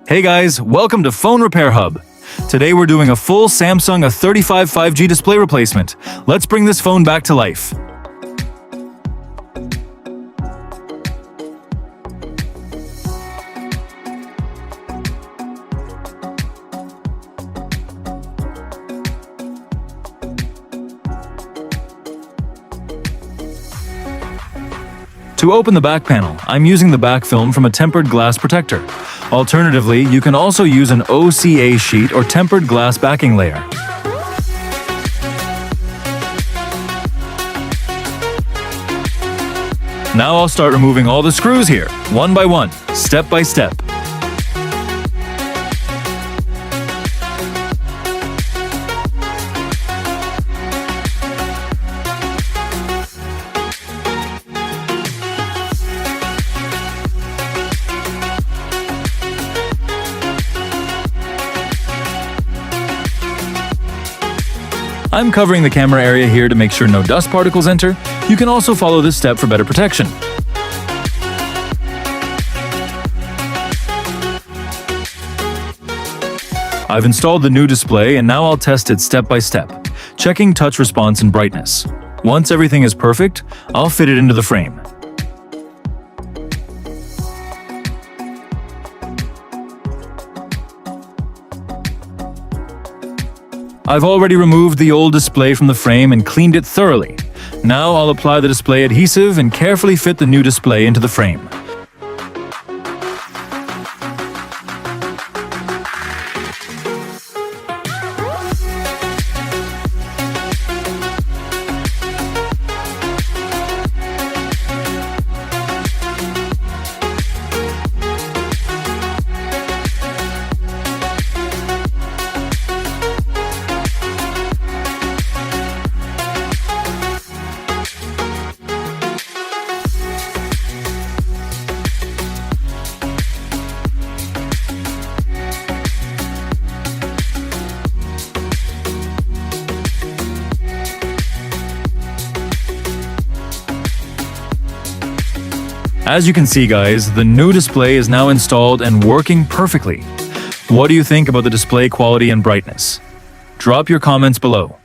Hey guys, welcome to Phone Repair Hub. Today we're doing a full Samsung A35 5G display replacement. Let's bring this phone back to life. To open the back panel, I'm using the back film from a tempered glass protector. Alternatively, you can also use an OCA sheet or tempered glass backing layer. Now I'll start removing all the screws here, one by one, step by step. I'm covering the camera area here to make sure no dust particles enter. You can also follow this step for better protection. I've installed the new display and now I'll test it step by step, checking touch response and brightness. Once everything is perfect, I'll fit it into the frame. I've already removed the old display from the frame and cleaned it thoroughly. Now I'll apply the display adhesive and carefully fit the new display into the frame. As you can see guys, the new display is now installed and working perfectly. What do you think about the display quality and brightness? Drop your comments below.